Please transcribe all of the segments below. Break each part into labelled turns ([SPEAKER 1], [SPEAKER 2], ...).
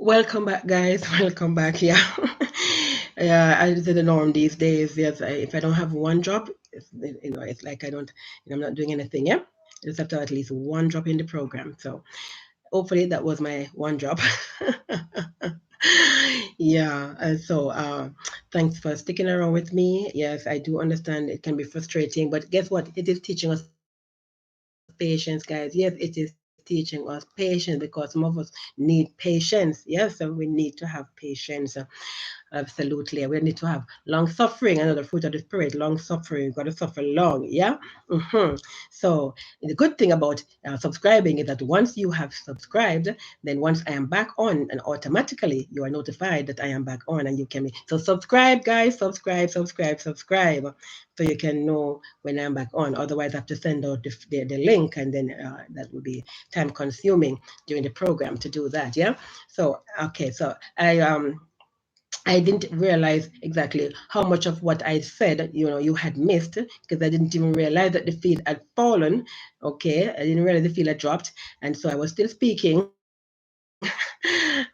[SPEAKER 1] Welcome back, guys. Welcome back. Yeah, yeah. I do the norm these days. Yes, if I don't have one drop, it's like I don't, I'm not doing anything. Yeah, I just have to have at least one drop in the program. So hopefully that was my one drop. Yeah, and so thanks for sticking around with me. Yes, I do understand it can be frustrating, but guess what? It is teaching us patience, guys. Yes, it is teaching us patience because some of us need patience. Yes, so we need to have patience. Absolutely. We need to have long suffering, another fruit of the spirit, long suffering. We've got to suffer long. Yeah. So the good thing about subscribing is that once you have subscribed, then once I am back on, and automatically you are notified that I am back on, and you can be so subscribe, guys, subscribe, so you can know when I'm back on. Otherwise, I have to send out the link, and then that will be time consuming during the program to do that. Yeah. So okay, so I didn't realize exactly how much of what I said, you had missed, because I didn't even realize that the feed had fallen. Okay, I didn't realize the feed had dropped, and so I was still speaking,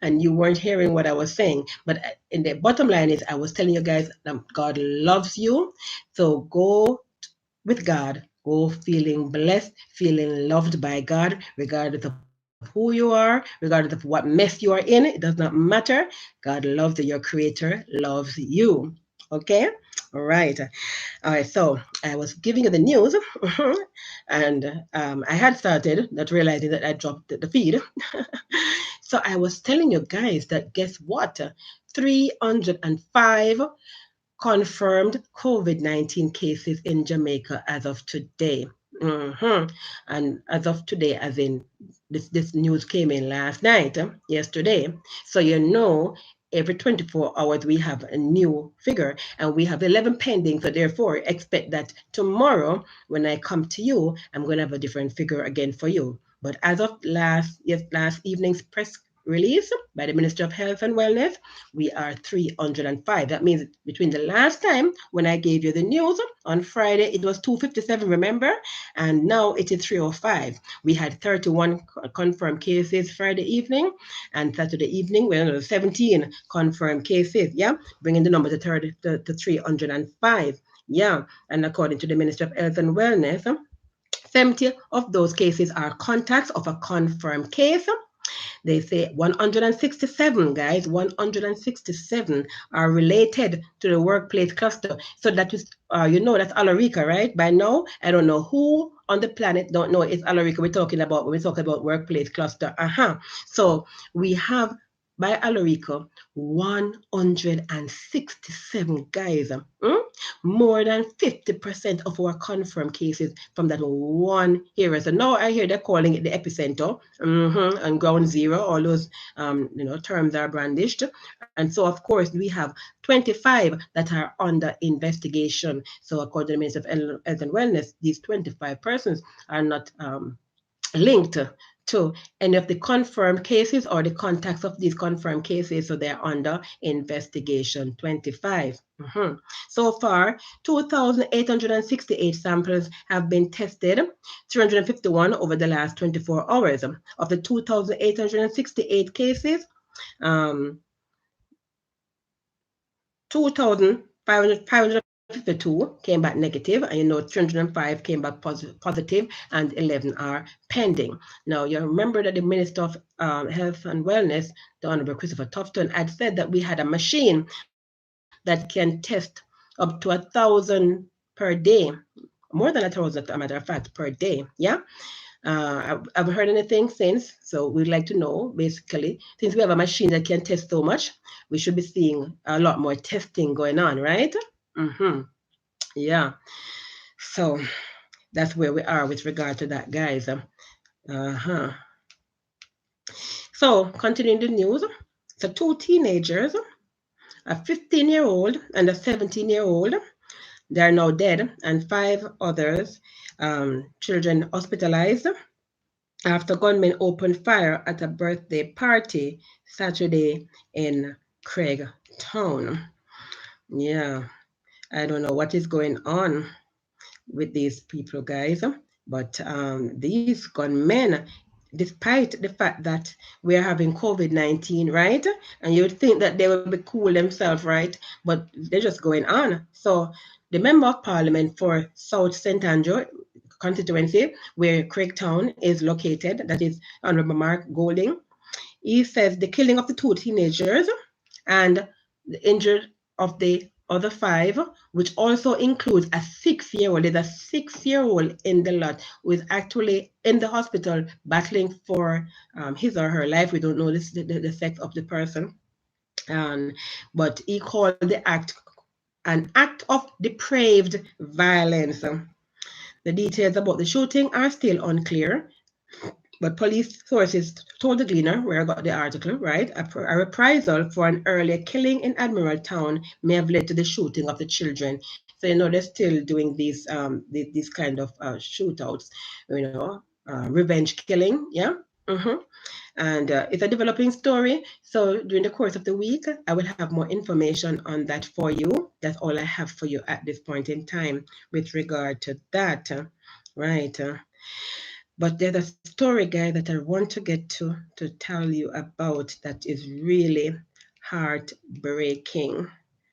[SPEAKER 1] and you weren't hearing what I was saying. But in the bottom line is, I was telling you guys that God loves you, so go with God. Go feeling blessed, feeling loved by God, regardless of who you are, regardless of what mess you are in. It does not matter. God loves you. Your Creator loves you. Okay? All right. All right. So I was giving you the news, and I had started not realizing that I dropped the feed. So I was telling you guys that guess what? 305 confirmed COVID 19 cases in Jamaica as of today. And as of today, as in this news came in last night, yesterday. So every 24 hours we have a new figure, and we have 11 pending. So therefore, expect that tomorrow when I come to you, I'm going to have a different figure again for you. But as of last evening's press release by the Minister of Health and Wellness, we are 305. That means between the last time when I gave you the news on Friday, it was 257, remember? And now it is 305. We had 31 confirmed cases Friday evening, and Saturday evening, we had 17 confirmed cases. Yeah, bringing the number to 305. Yeah, and according to the Minister of Health and Wellness, 70 of those cases are contacts of a confirmed case. They say 167, guys, 167 are related to the workplace cluster. So that is, that's Alarica, right? By now, I don't know who on the planet don't know it's Alarica we're talking about when we talk about workplace cluster. So we have by Alarico 167 guys. More than 50% of our confirmed cases from that one area. So now I hear they're calling it the epicenter, and ground zero. All those terms are brandished, and so of course we have 25 that are under investigation. So according to the Minister of Health and Wellness, these 25 persons are not linked to any of the confirmed cases or the contacts of these confirmed cases, so they're under investigation. 25. So far, 2,868 samples have been tested, 351 over the last 24 hours. Of the 2,868 cases, 2,552 came back negative, and 305 came back positive, and 11 are pending. Now, you remember that the Minister of Health and Wellness, the Honorable Christopher Tufton, had said that we had a machine that can test up to 1,000 per day, more than 1,000, as a matter of fact, per day. Yeah. I've heard anything since, so we'd like to know basically, since we have a machine that can test so much, we should be seeing a lot more testing going on, right? Mm-hmm. Yeah. So that's where we are with regard to that, guys. Uh-huh. So continuing the news. So two teenagers, a 15-year-old and a 17-year-old, they are now dead, and five others, children hospitalized after gunmen opened fire at a birthday party Saturday in Craigtown. Yeah, I don't know what is going on with these people, guys, but these gunmen, despite the fact that we're having COVID-19, right? And you'd think that they would be cool themselves, right? But they're just going on. So the Member of Parliament for South St. Andrew constituency, where Craigtown is located, that is Honorable Mark Golding, he says the killing of the 2 teenagers and the injury of the other 5, which also includes a 6-year-old. There's a 6-year-old in the lot who is actually in the hospital battling for his or her life. We don't know the sex of the person. But he called the act an act of depraved violence. The details about the shooting are still unclear, but police sources told the Gleaner, where I got the article, right, a reprisal for an earlier killing in Admiral Town may have led to the shooting of the children. So, they're still doing these kind of shootouts, revenge killing, yeah. Mm-hmm. And it's a developing story. So during the course of the week, I will have more information on that for you. That's all I have for you at this point in time with regard to that, right? But there's a story, guy, that I want to get to tell you about that is really heartbreaking.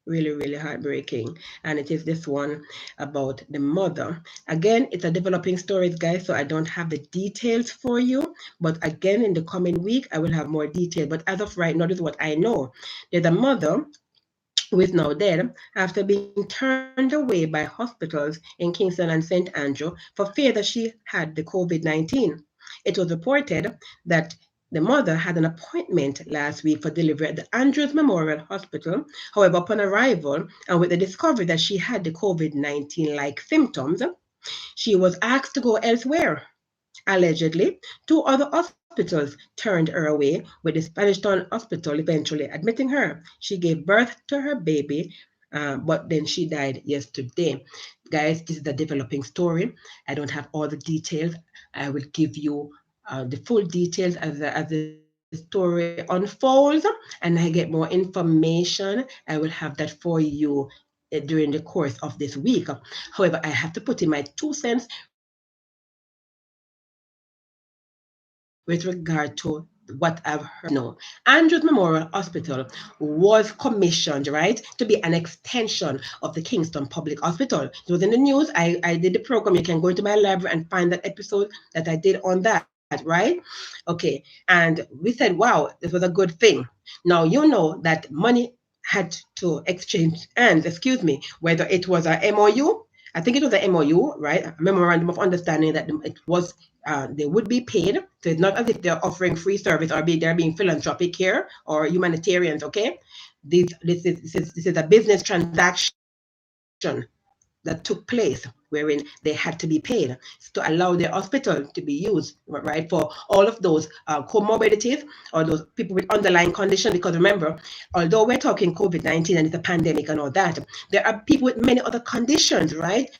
[SPEAKER 1] Really, really heartbreaking. And it is this one about the mother. Again, it's a developing story, guys, so I don't have the details for you. But again, in the coming week, I will have more detail. But as of right now, this is what I know. There's a mother who is now dead after being turned away by hospitals in Kingston and St. Andrew for fear that she had the COVID-19. It was reported that the mother had an appointment last week for delivery at the Andrews Memorial Hospital. However, upon arrival and with the discovery that she had the COVID-19 like symptoms, she was asked to go elsewhere. Allegedly, 2 other hospitals turned her away, with the Spanish Town Hospital eventually admitting her. She gave birth to her baby, but then she died yesterday. Guys, this is a developing story. I don't have all the details. I will give you the full details as the story unfolds and I get more information. I will have that for you during the course of this week. However, I have to put in my 2 cents with regard to what I've heard now. Andrews Memorial Hospital was commissioned, right, to be an extension of the Kingston Public Hospital. It was in the news. I did the program. You can go into my library and find that episode that I did on that, right? Okay. And we said, wow, this was a good thing. Now, that money had to exchange hands, whether it was a MOU, I think it was a MOU, right? A memorandum of understanding that they would be paid. So it's not as if they're offering free service or they're being philanthropic here or humanitarians. Okay, this is a business transaction that took place wherein they had to be paid to allow their hospital to be used, right, for all of those comorbidities or those people with underlying condition. Because remember, although we're talking COVID-19 and it's a pandemic and all that, there are people with many other conditions, right?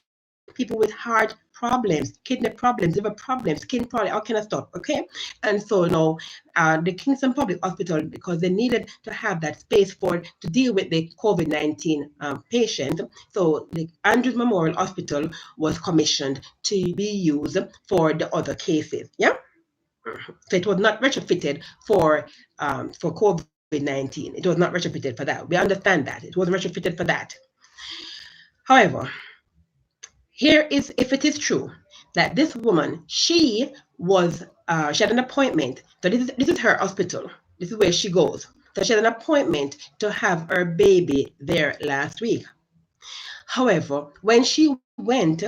[SPEAKER 1] People with heart problems, kidney problems, liver problems, skin problems, all kind of stuff, okay? And so now the Kingston Public Hospital, because they needed to have that space to deal with the COVID-19 patients, so the Andrews Memorial Hospital was commissioned to be used for the other cases. Yeah. So it was not retrofitted for COVID-19. It was not retrofitted for that. We understand that. It wasn't retrofitted for that. However, here is if it is true that this woman, she had an appointment. So this is her hospital. This is where she goes. So she had an appointment to have her baby there last week. However, when she went,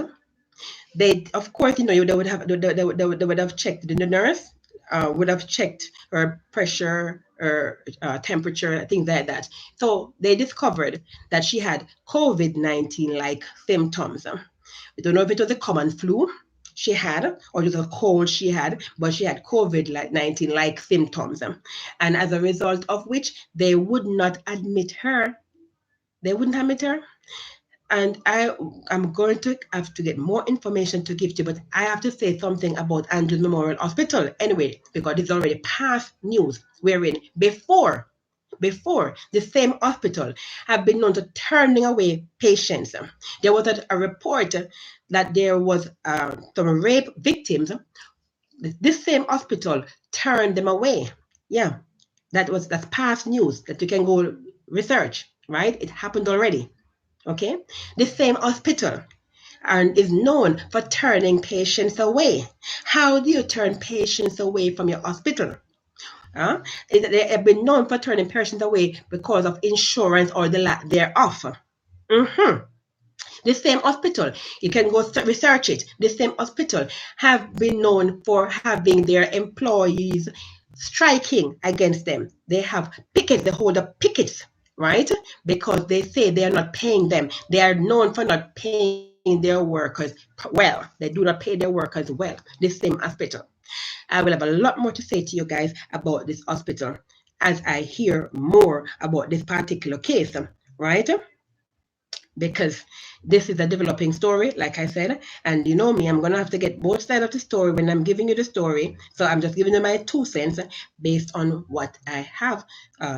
[SPEAKER 1] they, of course, they would have checked. The nurse would have checked her pressure, her temperature, things like that. So they discovered that she had COVID-19 like symptoms. We don't know if it was a common flu she had or just a cold she had, but she had COVID-19 like symptoms. And as a result of which, they would not admit her. They wouldn't admit her. And I'm going to have to get more information to give to you, but I have to say something about Andrews Memorial Hospital anyway, because it's already past news, wherein before the same hospital have been known to turning away patients. There was a report that there was some rape victims This same hospital turned them away. Yeah, that's past news that you can go research, right? It happened already. Okay, this same hospital and is known for turning patients away. How do you turn patients away from your hospital? They have been known for turning patients away because of insurance or the lack thereof. Mm-hmm. The same hospital, you can go research it. The same hospital have been known for having their employees striking against them. They have pickets, they hold up pickets, right? Because they say they are not paying them. They are known for not paying their workers well. They do not pay their workers well. The same hospital. I will have a lot more to say to you guys about this hospital as I hear more about this particular case, right? Because this is a developing story, like I said, and you know me, I'm gonna have to get both sides of the story when I'm giving you the story. So I'm just giving you my 2 cents based on what I have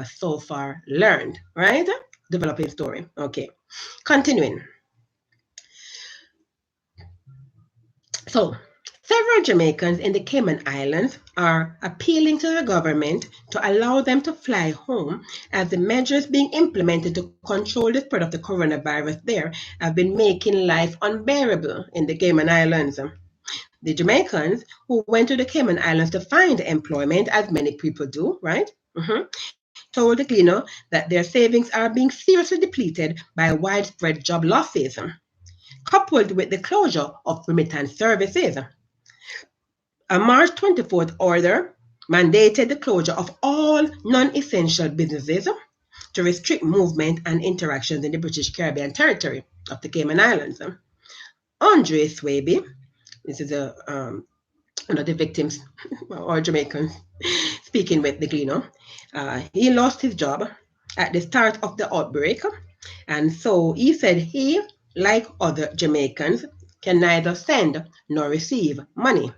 [SPEAKER 1] so far learned, right? Developing story. Okay, continuing. So, several Jamaicans in the Cayman Islands are appealing to the government to allow them to fly home as the measures being implemented to control the spread of the coronavirus there have been making life unbearable in the Cayman Islands. The Jamaicans who went to the Cayman Islands to find employment, as many people do, right? Told the Gleaner that their savings are being seriously depleted by widespread job losses, coupled with the closure of remittance services. A March 24th order mandated the closure of all non-essential businesses to restrict movement and interactions in the British Caribbean territory of the Cayman Islands. Andre Swaby, this is one of the victims or Jamaicans speaking with the Gleaner, he lost his job at the start of the outbreak, and so he said he, like other Jamaicans, can neither send nor receive money.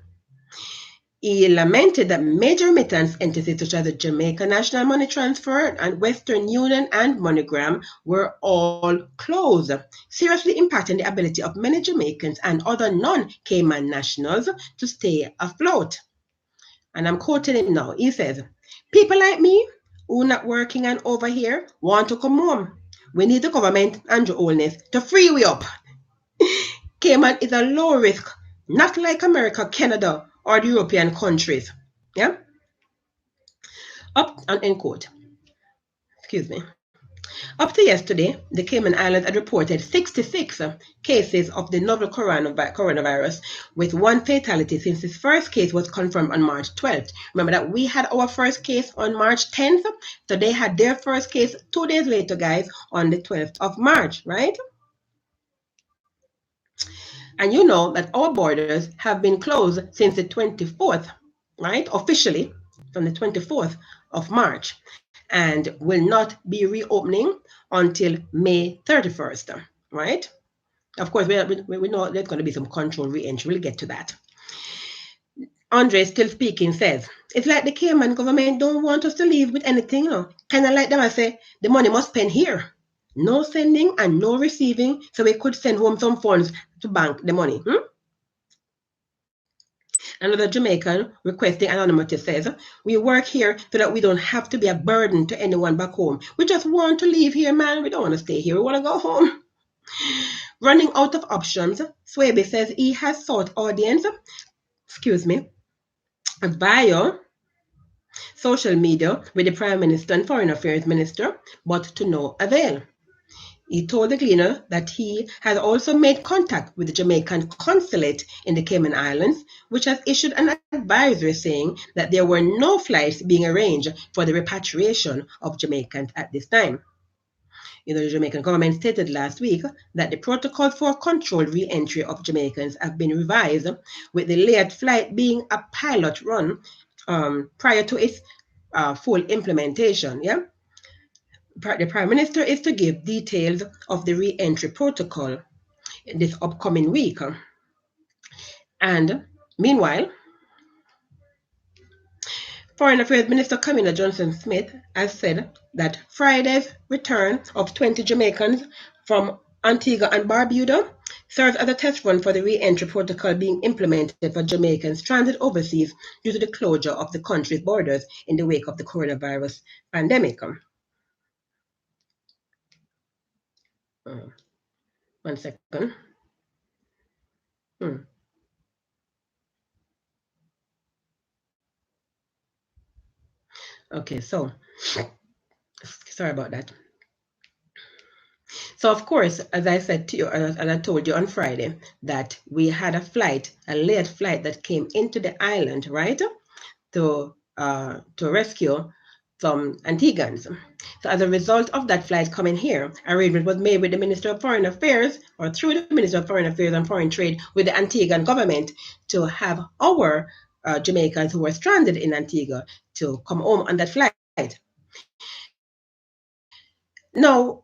[SPEAKER 1] He lamented that major remittance entities such as the Jamaica National Money Transfer and Western Union and MoneyGram were all closed, seriously impacting the ability of many Jamaicans and other non-Cayman nationals to stay afloat. And I'm quoting him now. He says, "People like me who are not working and over here want to come home. We need the government and your oldness to free we up. Cayman is a low risk, not like America, Canada, or the European countries." Yeah? Up and end quote. Excuse me. Up to yesterday, the Cayman Islands had reported 66 cases of the novel coronavirus, with one fatality since the first case was confirmed on March 12th. Remember that we had our first case on March 10th, so they had their first case 2 days later, guys, on the 12th of March, right? And you know that our borders have been closed since the 24th, right? Officially, from the 24th of March, and will not be reopening until May 31st, right? Of course, we know there's going to be some control re-entry. We'll get to that. Andre, still speaking, says, "It's like the Cayman government don't want us to leave with anything, you know. Kind of like them, I say, the money must spend here. No sending and no receiving, so we could send home some funds to bank the money." Another Jamaican requesting anonymity says, "We work here so that we don't have to be a burden to anyone back home. We just want to leave here, man. We don't want to stay here. We want to go home." Running out of options, Swaby says he has sought audience, via social media with the Prime Minister and Foreign Affairs Minister, but to no avail. He told the Gleaner that he has also made contact with the Jamaican consulate in the Cayman Islands, which has issued an advisory saying that there were no flights being arranged for the repatriation of Jamaicans at this time. The Jamaican government stated last week that the protocols for controlled re-entry of Jamaicans have been revised, with the layered flight being a pilot run prior to its full implementation. Yeah, the Prime Minister is to give details of the re-entry protocol this upcoming week. And meanwhile, Foreign Affairs Minister Camilla Johnson-Smith has said that Friday's return of 20 Jamaicans from Antigua and Barbuda serves as a test run for the re-entry protocol being implemented for Jamaicans stranded overseas due to the closure of the country's borders in the wake of the coronavirus pandemic. 1 second. Okay, so sorry about that. So of course, as I said to you, as I told you on Friday, that we had a late flight that came into the island, right, to rescue some Antiguans. So as a result of that flight coming here, arrangement was made with the Minister of Foreign Affairs, or through the Minister of Foreign Affairs and Foreign Trade, with the Antiguan government to have our Jamaicans who were stranded in Antigua to come home on that flight. Now,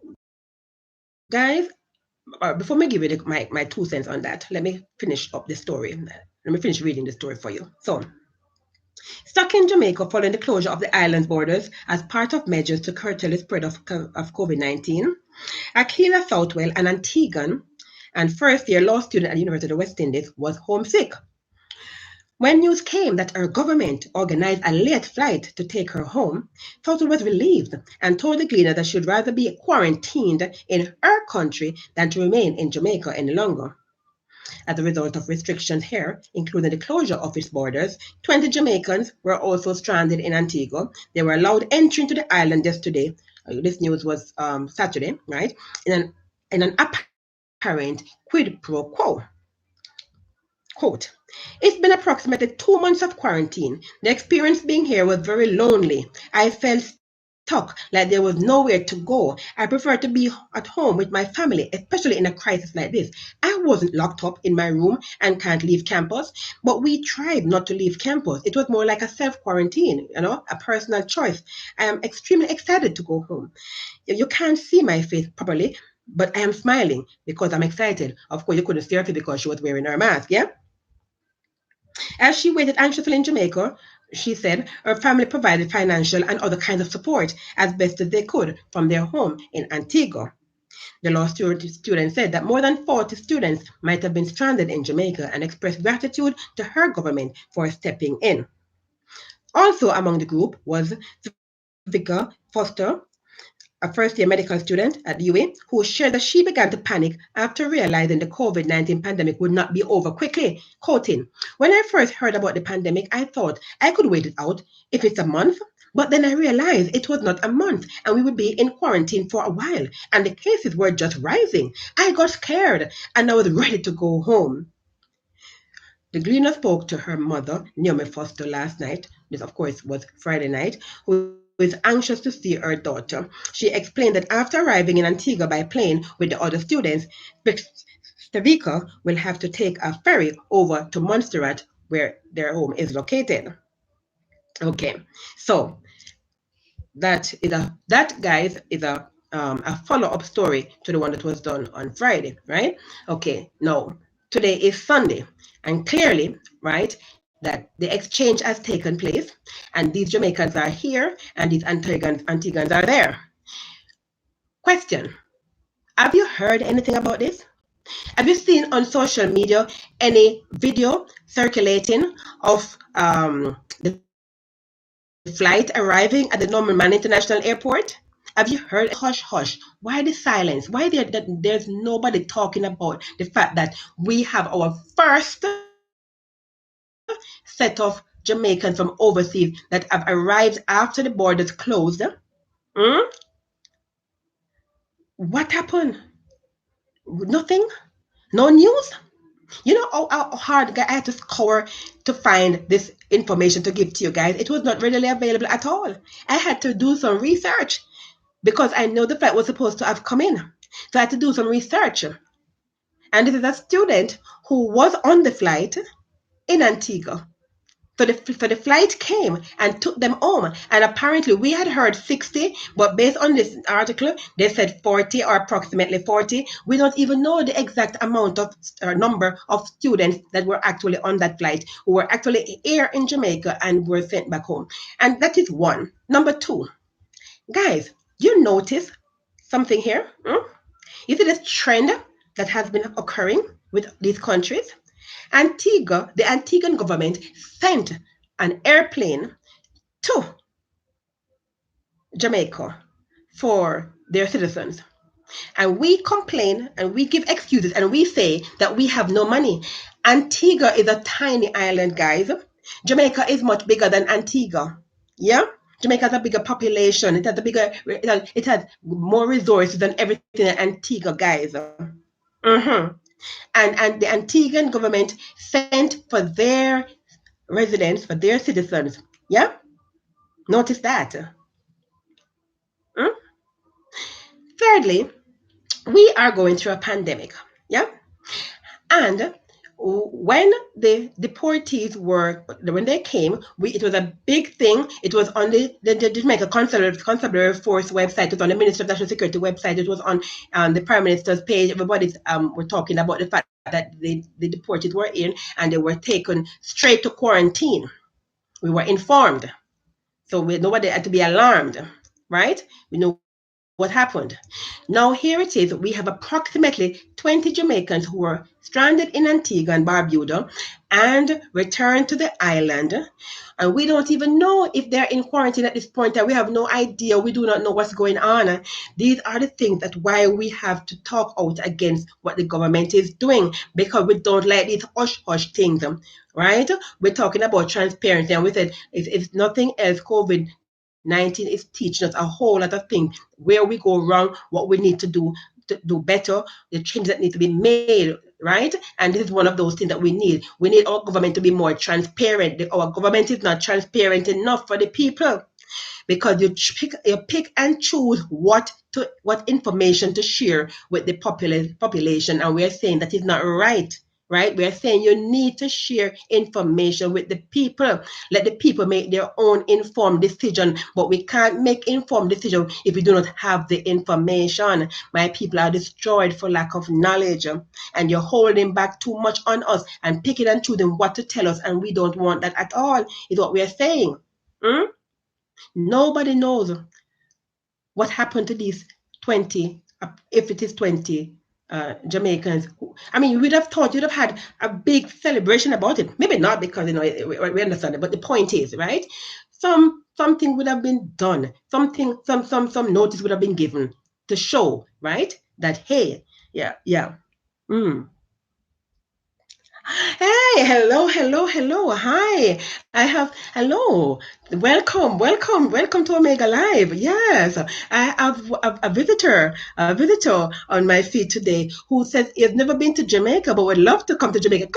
[SPEAKER 1] guys, before I give you my 2 cents on that, let me finish up the story. Let me finish reading the story for you. So, stuck in Jamaica following the closure of the island's borders as part of measures to curtail the spread of COVID-19, Akila Southwell, an Antiguan and first-year law student at the University of the West Indies, was homesick. When news came that her government organized a late flight to take her home, Southwell was relieved and told the Gleaner that she would rather be quarantined in her country than to remain in Jamaica any longer. As a result of restrictions here, including the closure of its borders, 20 Jamaicans were also stranded in Antigua. They were allowed entry into the island yesterday. This news was Saturday, right? In an apparent quid pro quo. Quote, "It's been approximately 2 months of quarantine. The experience being here was very lonely. I felt stuck, like there was nowhere to go. I prefer to be at home with my family, especially in a crisis like this. I wasn't locked up in my room and can't leave campus, but we tried not to leave campus. It was more like a self-quarantine, a personal choice. I am extremely excited to go home. You can't see my face properly, but I am smiling because I'm excited." Of course, you couldn't see her because she was wearing her mask, yeah? As she waited anxiously in Jamaica, she said her family provided financial and other kinds of support as best as they could from their home in Antigua. The law student said that more than 40 students might have been stranded in Jamaica and expressed gratitude to her government for stepping in. Also among the group was Vicar Foster, a first-year medical student at UA, who shared that she began to panic after realizing the COVID-19 pandemic would not be over quickly, quoting, "When I first heard about the pandemic, I thought I could wait it out if it's a month, but then I realized it was not a month and we would be in quarantine for a while, and the cases were just rising. I got scared and I was ready to go home." The Gleaner spoke to her mother, Naomi Foster, last night. This, of course, was Friday night, who is anxious to see her daughter. She explained that after arriving in Antigua by plane with the other students, Stavika will have to take a ferry over to Montserrat, where their home is located. Okay, so that guys is a follow-up story to the one that was done on Friday, right? Okay, now today is Sunday, and clearly, right, that the exchange has taken place, and these Jamaicans are here, and these Antigans are there. Question: have you heard anything about this? Have you seen on social media any video circulating of the flight arriving at the Norman Mann International Airport? Have you heard hush hush? Why the silence? Why there's nobody talking about the fact that we have our first set of Jamaicans from overseas that have arrived after the borders closed? What happened? Nothing? No news? You know how hard I had to scour to find this information to give to you guys? It was not readily available at all. I had to do some research because I know the flight was supposed to have come in. So I had to do some research. And this is a student who was on the flight in Antigua. So the flight came and took them home. And apparently we had heard 60, but based on this article, they said 40 or approximately 40. We don't even know the exact amount of number of students that were actually on that flight, who were actually here in Jamaica and were sent back home. And that is one. Number two, guys, you notice something here? You see this trend that has been occurring with these countries, Antigua, the Antiguan government sent an airplane to Jamaica for their citizens. And we complain and we give excuses and we say that we have no money. Antigua is a tiny island, guys. Jamaica is much bigger than Antigua. Yeah? Jamaica has a bigger population. It has more resources than everything in Antigua, guys. Mm-hmm. And the Antiguan government sent for their residents, for their citizens. Yeah? Notice that. Mm? Thirdly, we are going through a pandemic. Yeah? And when the deportees when they came, it was a big thing. It was on the Jamaica Constabulary Force website. It was on the Ministry of National Security website. It was on the Prime Minister's page. Everybody's were talking about the fact that the deportees were in and they were taken straight to quarantine. We were informed. So nobody had to be alarmed, right? We know what happened. Now here it is. We have approximately 20 Jamaicans who were stranded in Antigua and Barbuda and returned to the island. And we don't even know if they're in quarantine at this point. And we have no idea. We do not know what's going on. These are the things that why we have to talk out against what the government is doing, because we don't like these hush-hush things, right? We're talking about transparency, and we said if nothing else, COVID-19 is teaching us a whole lot of things, where we go wrong, what we need to do better, the changes that need to be made, right? And this is one of those things that we need. We need our government to be more transparent. Our government is not transparent enough for the people, because you pick and choose what information to share with the population, and we're saying that is not right. Right? We are saying you need to share information with the people. Let the people make their own informed decision. But we can't make informed decision if we do not have the information. My people are destroyed for lack of knowledge. And you're holding back too much on us and picking and choosing what to tell us. And we don't want that at all, is what we are saying. Nobody knows what happened to these 20, if it is 20 Jamaicans. I mean, we'd have thought you'd have had a big celebration about it. Maybe not, because we understand it, but the point is, right? Something would have been done. Some notice would have been given to show, right, that hey, yeah. Hey, hello. Hi. Hello. Welcome to Omega Live. Yes, I have a visitor on my feed today who says he has never been to Jamaica but would love to come to Jamaica.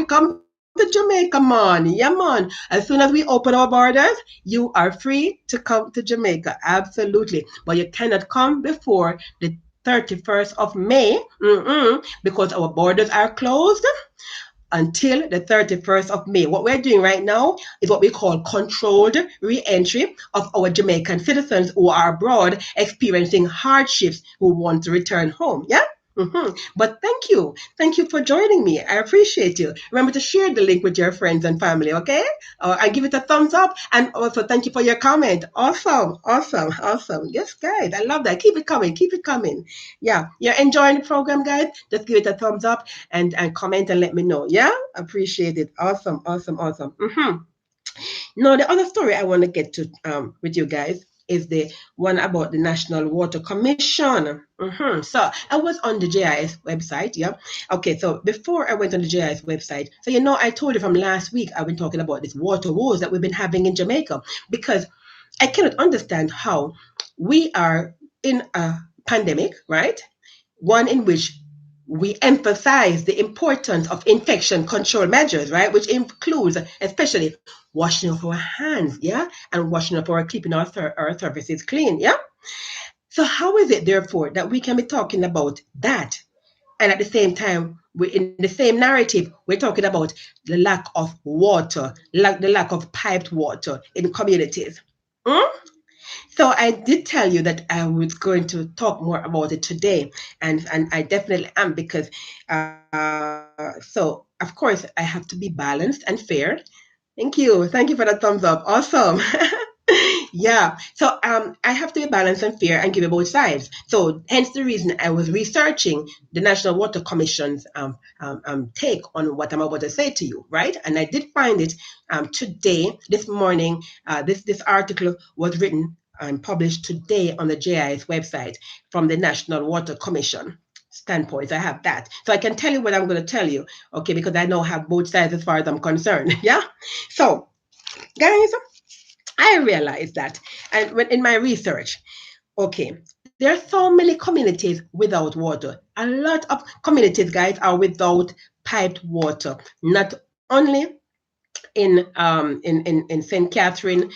[SPEAKER 1] Come to Jamaica, man. Yeah, man. As soon as we open our borders, you are free to come to Jamaica. Absolutely. But you cannot come before the 31st of May, because our borders are closed until the 31st of May. What we're doing right now is what we call controlled re-entry of our Jamaican citizens who are abroad experiencing hardships, who want to return home. Yeah? But thank you. Thank you for joining me. I appreciate you. Remember to share the link with your friends and family, okay? I give it a thumbs up. And also thank you for your comment. Awesome. Yes, guys. I love that. Keep it coming. Yeah. You're enjoying the program, guys? Just give it a thumbs up and comment and let me know. Yeah? Appreciate it. Awesome. Now, the other story I want to get to with you guys is the one about the National Water Commission. So I was on the JIS website. Yeah. Okay. So before I went on the JIS website, so I told you from last week I've been talking about this water woes that we've been having in Jamaica, because I cannot understand how we are in a pandemic, right? One in which we emphasize the importance of infection control measures, right? Which includes especially washing of our hands, yeah, and washing up our keeping our surfaces clean, yeah. So how is it, therefore, that we can be talking about that, and at the same time, in the same narrative, we're talking about the lack of water, the lack of piped water in communities? So I did tell you that I was going to talk more about it today, and I definitely am, because so of course I have to be balanced and fair. Thank you for that thumbs up. Awesome. Yeah. So I have to be balanced and fair and give you both sides. So hence the reason I was researching the National Water Commission's take on what I'm about to say to you, right? And I did find it today, this morning. This article was written and published today on the JIS website from the National Water Commission standpoint. I have that. So I can tell you what I'm going to tell you, okay, because I now have both sides as far as I'm concerned. Yeah. So guys, I realized that, and when in my research, okay, there are so many communities without water. A lot of communities, guys, are without piped water. Not only in St. Catherine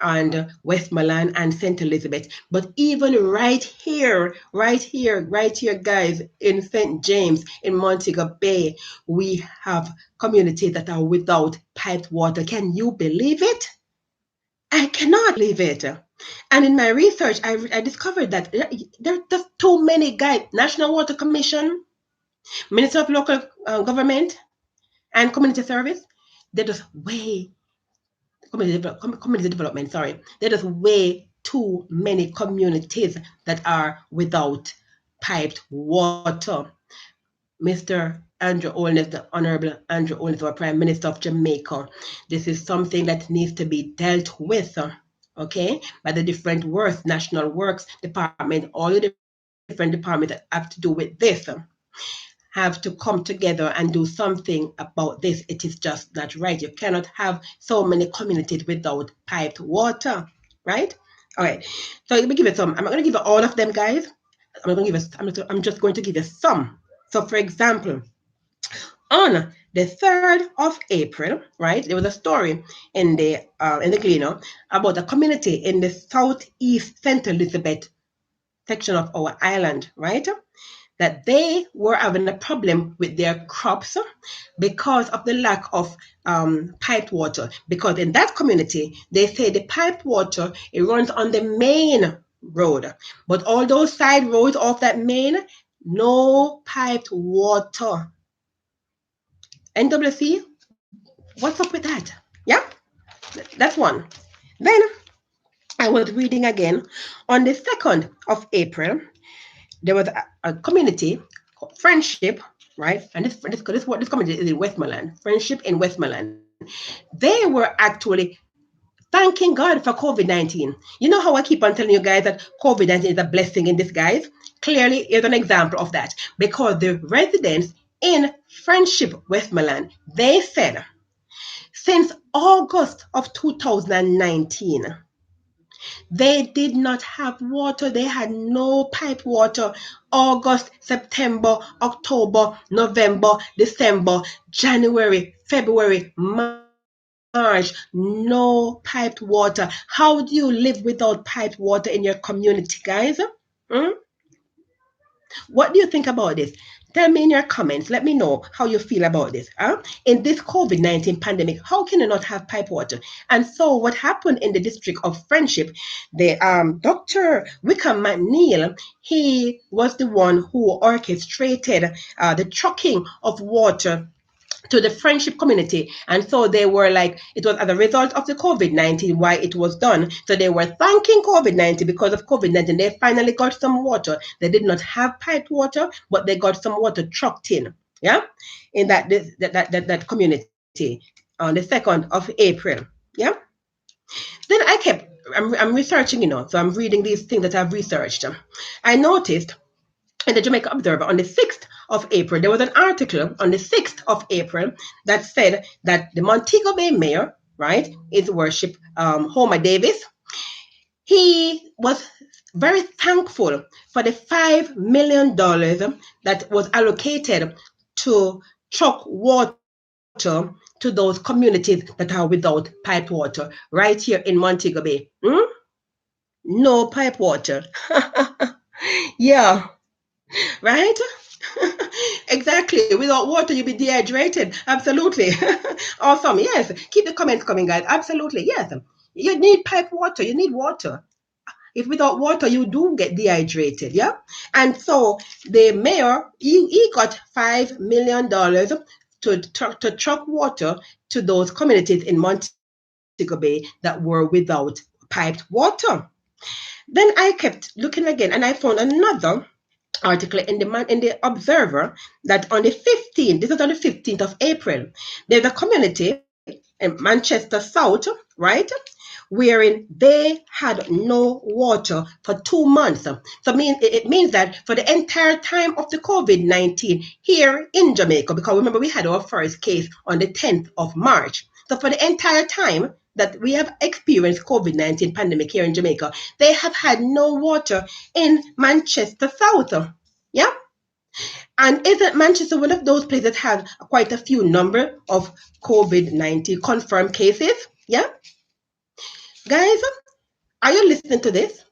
[SPEAKER 1] and Westmoreland and St. Elizabeth, but even right here, guys, in St. James, in Montego Bay, we have communities that are without piped water. Can you believe it? I cannot believe it. And in my research, I discovered that there are just too many guys. National Water Commission, Minister of Local Government and Community Service, they're just way, community development, sorry. They're just way too many communities that are without piped water. Mr. Andrew Holness, the Honorable Andrew Holness, our Prime Minister of Jamaica. This is something that needs to be dealt with, okay, by the different works, National Works Department, all the different departments that have to do with this have to come together and do something about this. It is just not right. You cannot have so many communities without piped water, right? All right. So let me give you some. I'm not going to give you all of them, guys. I'm just going to give you some. So, for example, on the 3rd of April, right, there was a story in the Gleaner about a community in the southeast St. Elizabeth section of our island, right? That they were having a problem with their crops because of the lack of piped water. Because in that community, they say the piped water, it runs on the main road. But all those side roads off that main, no piped water. NWC, what's up with that? Yeah, that's one. Then I was reading again on the 2nd of April. There was a community called Friendship, right? And this community is in Westmoreland. Friendship in Westmoreland. They were actually thanking God for COVID-19. You know how I keep on telling you guys that COVID-19 is a blessing in disguise? Clearly, here's an example of that. Because the residents in Friendship, Westmoreland, they said, since August of 2019, they did not have water. They had no pipe water. August, September, October, November, December, January, February, March, no piped water. How do you live without piped water in your community, guys? Hmm? What do you think about this? Tell me in your comments. Let me know how you feel about this. In this COVID-19 pandemic, how can you not have pipe water? And so what happened in the District of Friendship, the Dr. Wickham McNeil, he was the one who orchestrated the trucking of water to the Friendship community. And so they were like, it was as a result of the COVID-19 why it was done. So they were thanking COVID-19 because of COVID-19. They finally got some water. They did not have piped water, but they got some water trucked in. Yeah, in that community on the 2nd of April. Yeah. Then I'm researching, so I'm reading these things that I've researched. I noticed in the Jamaica Observer on the 6th of April, there was an article on the 6th of April that said that the Montego Bay mayor, right, His Worship Homer Davis, he was very thankful for the $5 million that was allocated to truck water to those communities that are without pipe water right here in Montego Bay. No pipe water. Yeah, right? Exactly. Without water, you'll be dehydrated. Absolutely. Awesome. Yes. Keep the comments coming, guys. Absolutely. Yes. You need pipe water. You need water. If without water, you do get dehydrated. Yeah. And so the mayor, he got $5 million to truck water to those communities in Montego Bay that were without piped water. Then I kept looking again, and I found another article in the Observer that on the 15th, this is on the 15th of April, there's a community in Manchester South, right, wherein they had no water for 2 months. So it means that for the entire time of the COVID-19 here in Jamaica, because remember we had our first case on the 10th of March. So for the entire time that we have experienced COVID-19 pandemic here in Jamaica, they have had no water in Manchester South. Yeah. And isn't Manchester one of those places that have quite a few number of COVID-19 confirmed cases? Yeah. Guys, are you listening to this?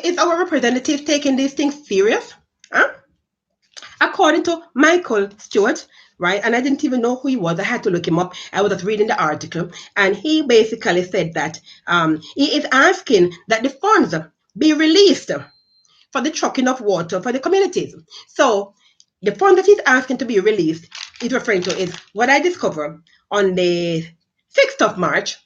[SPEAKER 1] Is our representative taking these things serious? Huh? According to Michael Stewart, right, and I didn't even know who he was. I had to look him up. I was just reading the article, and he basically said that he is asking that the funds be released for the trucking of water for the communities. So the fund that he's asking to be released, he's referring to is what I discovered on the 6th of March,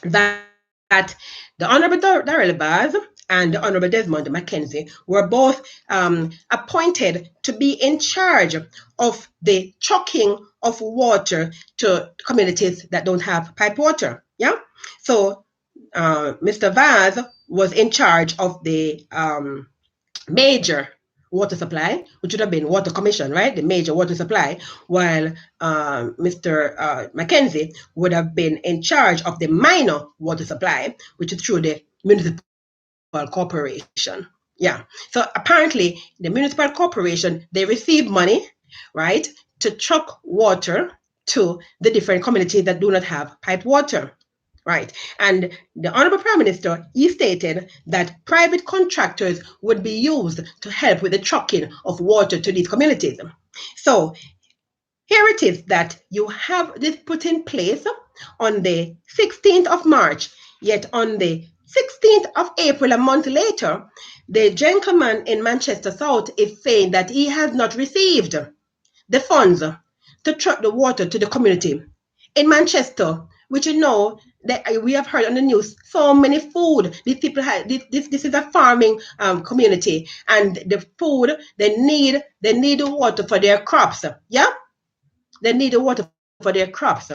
[SPEAKER 1] that the Honorable Darrell Baz and the Honorable Desmond Mackenzie were both appointed to be in charge of the trucking of water to communities that don't have pipe water. Yeah. So Mr. Vaz was in charge of the major water supply, which would have been Water Commission, right? The major water supply, while Mr. Mackenzie would have been in charge of the minor water supply, which is through the municipal corporation. Yeah. So apparently the municipal corporation, they receive money, right, to truck water to the different communities that do not have piped water. Right. And the Honorable Prime Minister, he stated that private contractors would be used to help with the trucking of water to these communities. So here it is that you have this put in place on the 16th of March, yet on the 16th of April, a month later, the gentleman in Manchester South is saying that he has not received the funds to truck the water to the community in Manchester, which you know that we have heard on the news so many food. These people have this is a farming community, and the food they need the water for their crops. Yeah, they need the water for their crops.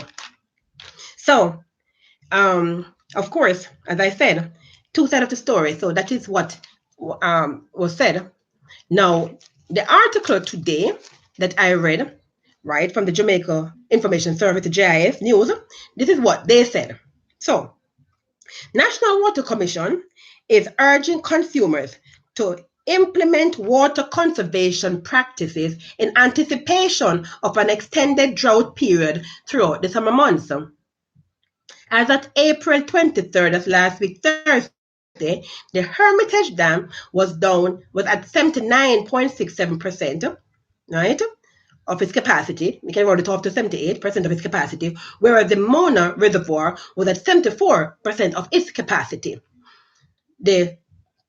[SPEAKER 1] So, of course, as I said, two sides of the story. So that is what was said. Now, the article today that I read, right, from the Jamaica Information Service, the JIS News, this is what they said. So, National Water Commission is urging consumers to implement water conservation practices in anticipation of an extended drought period throughout the summer months. As at April 23rd of last week, Thursday, the Hermitage Dam was at 79.67%, right, of its capacity. We can round it off to 78% of its capacity, whereas the Mona Reservoir was at 74% of its capacity. The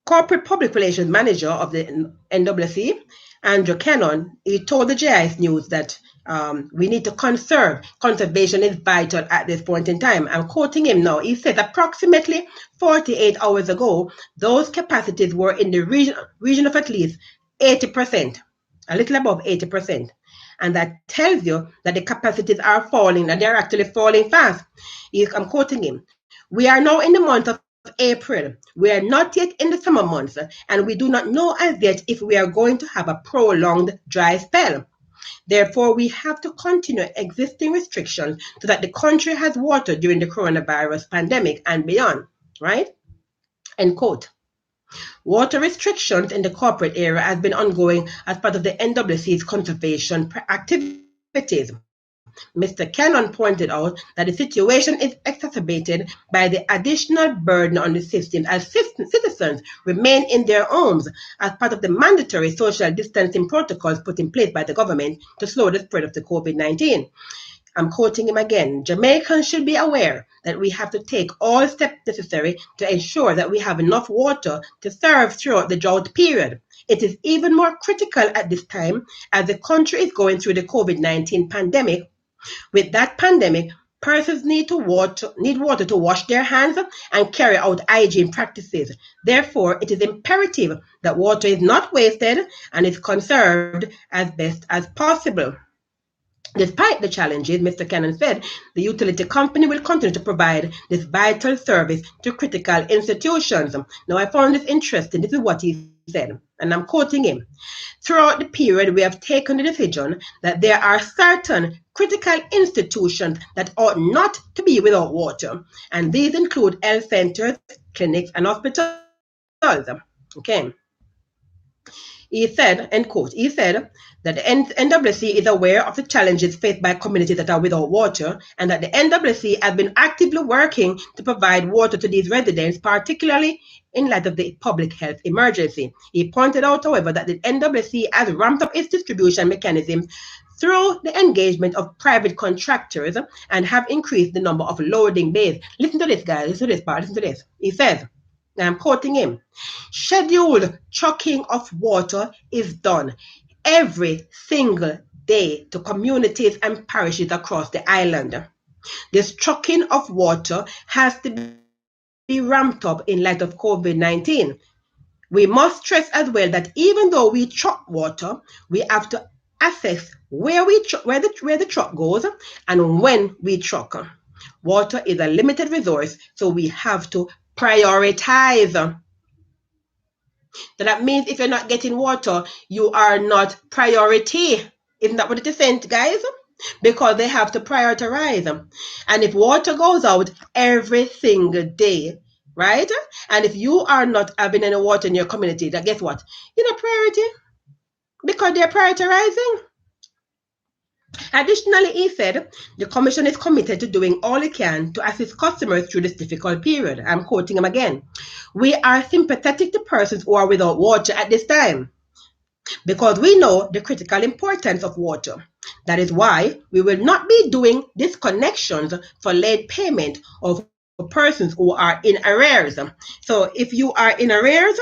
[SPEAKER 1] Corporate Public Relations Manager of the NWC, Andrew Cannon, he told the JIS News that we need to conserve. Conservation is vital at this point in time. I'm quoting him now. He said approximately 48 hours ago, those capacities were in the region of at least 80%, a little above 80%. And that tells you that the capacities are falling, and they're actually falling fast. I'm quoting him. We are now in the month of April. We are not yet in the summer months, and we do not know as yet if we are going to have a prolonged dry spell. Therefore, we have to continue existing restrictions so that the country has water during the coronavirus pandemic and beyond, right? End quote. Water restrictions in the corporate area has been ongoing as part of the NWC's conservation activities. Mr. Cannon pointed out that the situation is exacerbated by the additional burden on the system as citizens remain in their homes as part of the mandatory social distancing protocols put in place by the government to slow the spread of the COVID-19. I'm quoting him again. Jamaicans should be aware that we have to take all steps necessary to ensure that we have enough water to serve throughout the drought period. It is even more critical at this time as the country is going through the COVID-19 pandemic. With that pandemic Persons need water to wash their hands and carry out hygiene practices. Therefore, it is imperative that water is not wasted and is conserved as best as possible. Despite the challenges, Mr. Cannon said, the utility company will continue to provide this vital service to critical institutions. Now, I found this interesting. This is what he said, and I'm quoting him. Throughout the period, we have taken the decision that there are certain critical institutions that ought not to be without water, and these include health centers, clinics, and hospitals. Okay. He said, end quote, he said that the NWC is aware of the challenges faced by communities that are without water and that the NWC has been actively working to provide water to these residents, particularly in light of the public health emergency. He pointed out, however, that the NWC has ramped up its distribution mechanisms through the engagement of private contractors and have increased the number of loading bays. Listen to this, guys. Listen to this part. Listen to this. He says, and I'm quoting him, scheduled trucking of water is done every single day to communities and parishes across the island. This trucking of water has to be ramped up in light of COVID-19. We must stress as well that even though we truck water, we have to assess where the truck goes and when we truck. Water is a limited resource, so we have to prioritize. So that means if you're not getting water, you are not priority. Isn't that what it is saying, guys? Because they have to prioritize. And if water goes out every single day, right? And if you are not having any water in your community, then guess what? You're not priority because they're prioritizing. Additionally, he said, the Commission is committed to doing all it can to assist customers through this difficult period. I'm quoting him again. We are sympathetic to persons who are without water at this time because we know the critical importance of water. That is why we will not be doing disconnections for late payment of persons who are in arrears. So if you are in arrears,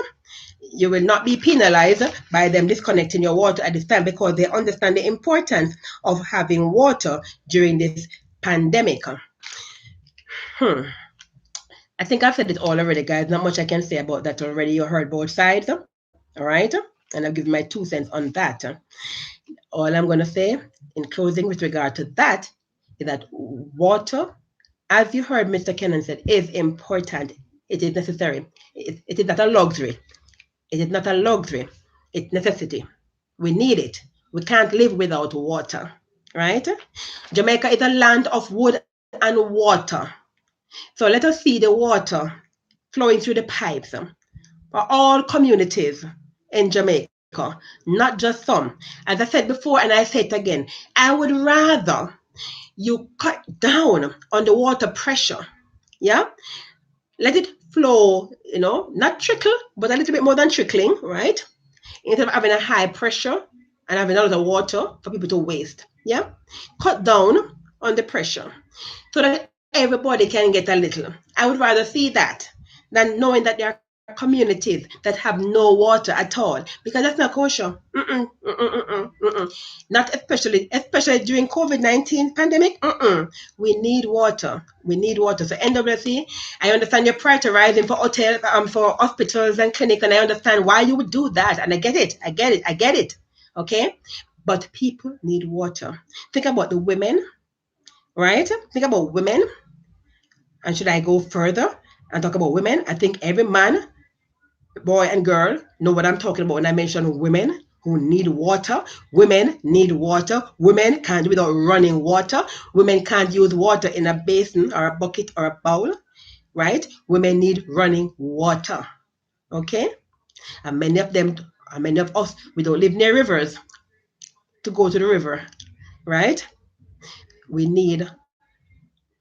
[SPEAKER 1] you will not be penalized by them disconnecting your water at this time because they understand the importance of having water during this pandemic. I think I've said it all already, guys. Not much I can say about that already. You heard both sides, all right? And I'll give my 2 cents on that. All I'm going to say in closing with regard to that is that water, as you heard Mr. Kennan said, is important. It is necessary. It is not a luxury. It is not a luxury. It's necessity. We need it. We can't live without water, right? Jamaica is a land of wood and water. So let us see the water flowing through the pipes for all communities in Jamaica, not just some. As I said before, and I say it again, I would rather you cut down on the water pressure, yeah? Let it flow, not trickle, but a little bit more than trickling, right? Instead of having a high pressure and having a lot of water for people to waste, yeah? Cut down on the pressure so that everybody can get a little. I would rather see that than knowing that there are communities that have no water at all, because that's not kosher. Not especially during COVID-19 pandemic. We need water. We need water. So NWC, I understand you're prioritizing for hotels, for hospitals and clinics, and I understand why you would do that. And I get it. Okay, but people need water. Think about the women, right? Think about women. And should I go further and talk about women? I think every man, boy and girl, know what I'm talking about when I mention women who need water. Women need water. Women can't do without running water. Women can't use water in a basin or a bucket or a bowl, right? Women need running water, okay? And many of us, we don't live near rivers to go to the river, right? We need,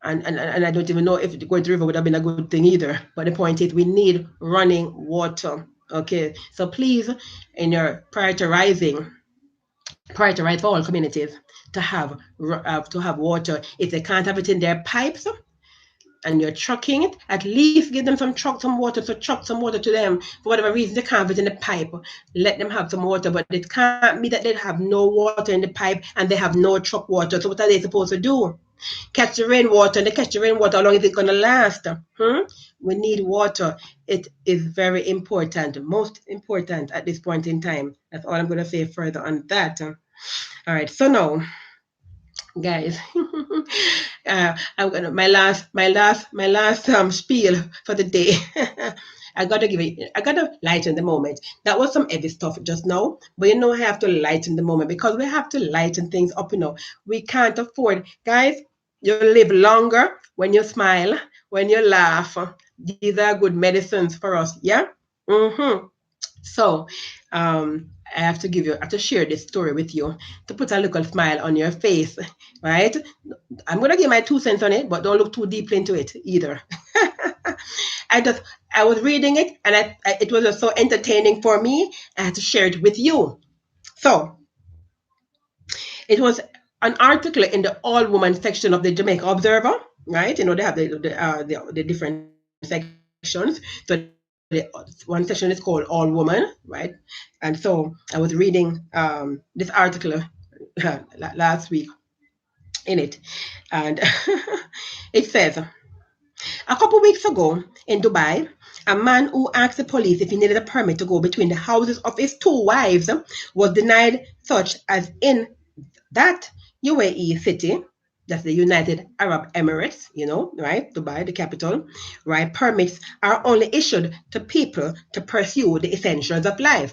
[SPEAKER 1] and I don't even know if going to the river would have been a good thing either. But the point is, we need running water. Okay, so please, in your prioritize for all communities to have water. If they can't have it in their pipes and you're trucking it, at least give them some water. So truck some water to them for whatever reason they can't have it in the pipe. Let them have some water, but it can't be that they have no water in the pipe and they have no truck water. So what are they supposed to do? Catch the rainwater, and they catch the rainwater. How long is it going to last? We need water. It is very important, most important at this point in time. That's all I'm going to say further on that. All right, so now, guys, I'm gonna my last spiel for the day. I gotta lighten the moment. That was some heavy stuff just now, but I have to lighten the moment because we have to lighten things up. We can't afford, guys. You live longer when you smile, when you laugh. These are good medicines for us. Yeah. So, I have to share this story with you to put a little smile on your face, right? I'm gonna give my 2 cents on it, but don't look too deeply into it either. I was reading it, and it was just so entertaining for me. I had to share it with you. So it was an article in the all woman section of the Jamaica Observer, right? They have the different sections. So one section is called all woman, right? And so I was reading this article last week in it, and it says, a couple weeks ago in Dubai, a man who asked the police if he needed a permit to go between the houses of his 2 wives was denied such as in that UAE city, that's the United Arab Emirates, right? Dubai, the capital, right? Permits are only issued to people to pursue the essentials of life.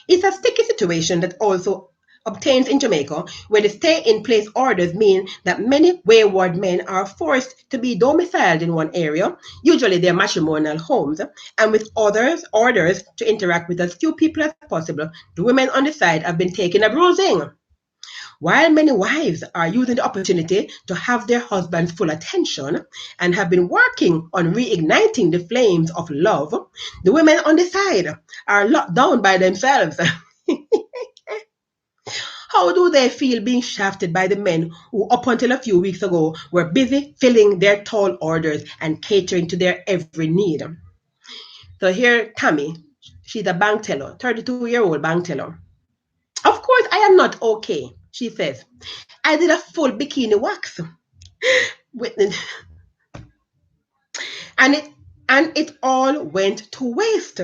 [SPEAKER 1] It's a sticky situation that also obtains in Jamaica, where the stay-in-place orders mean that many wayward men are forced to be domiciled in one area, usually their matrimonial homes, and with others orders to interact with as few people as possible. The women on the side have been taking a bruising. While many wives are using the opportunity to have their husband's full attention and have been working on reigniting the flames of love, the women on the side are locked down by themselves. How do they feel being shafted by the men who, up until a few weeks ago, were busy filling their tall orders and catering to their every need? So here, Tammy, she's a bank teller, 32-year-old bank teller. Of course, I am not okay, she says. I did a full bikini wax with and it all went to waste.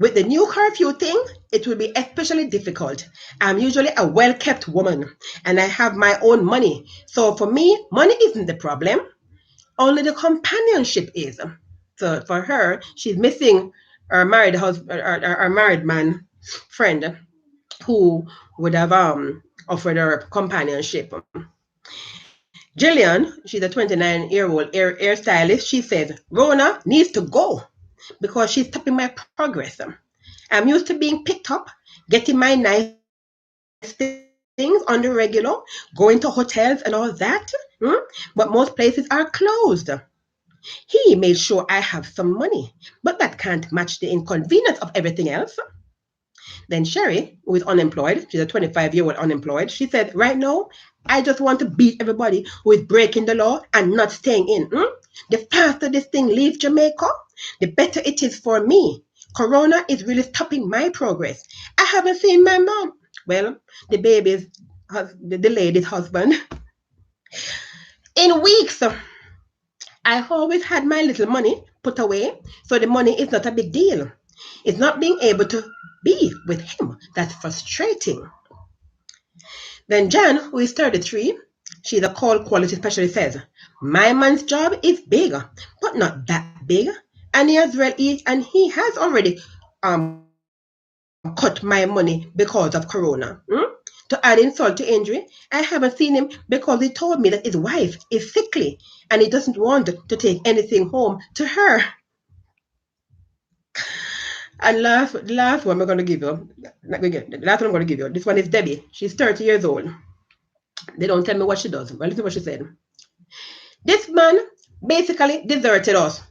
[SPEAKER 1] With the new curfew thing, it will be especially difficult. I'm usually a well-kept woman and I have my own money. So for me, money isn't the problem. Only the companionship is. So for her, she's missing her married husband, her married man friend who would have offered her companionship. Jillian, she's a 29-year-old hairstylist. She says, Rona needs to go because she's stopping my progress. I'm used to being picked up, getting my nice things on the regular, going to hotels and all that. But most places are closed. He made sure I have some money, but that can't match the inconvenience of everything else. Then Sherry, who is unemployed, she's a 25-year-old unemployed, she said, right now, I just want to beat everybody who is breaking the law and not staying in. The faster this thing leaves Jamaica, the better it is for me. Corona is really stopping my progress. I haven't seen my mom. Well, the lady's husband. In weeks, I always had my little money put away, so the money is not a big deal. It's not being able to be with him that's frustrating. Then Jan, who is 33, she's a call quality specialist, says, my man's job is big, but not that big. And he has already cut my money because of Corona. To add insult to injury, I haven't seen him because he told me that his wife is sickly and he doesn't want to take anything home to her. And last one I'm going to give you, the last one I'm going to give you, this one is Debbie. She's 30 years old. They don't tell me what she does. Well, listen to what she said. This man basically deserted us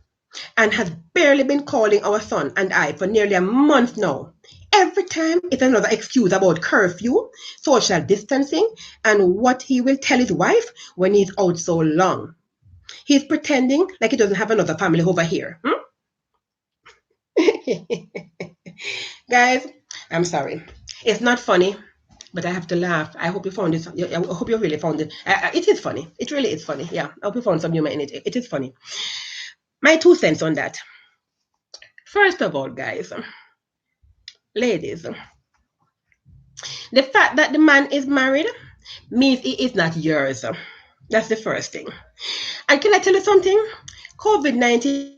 [SPEAKER 1] and has barely been calling our son and I for nearly a month now. Every time it's another excuse about curfew, social distancing, and what he will tell his wife when he's out so long. He's pretending like he doesn't have another family over here. Guys, I'm sorry. It's not funny. but I have to laugh. I hope you found this. I hope you really found it. It is funny. It really is funny. Yeah, I hope you found some humor in it. It is funny. My 2 cents on that. First of all, guys, ladies, the fact that the man is married means he is not yours. That's the first thing. And can I tell you something? COVID-19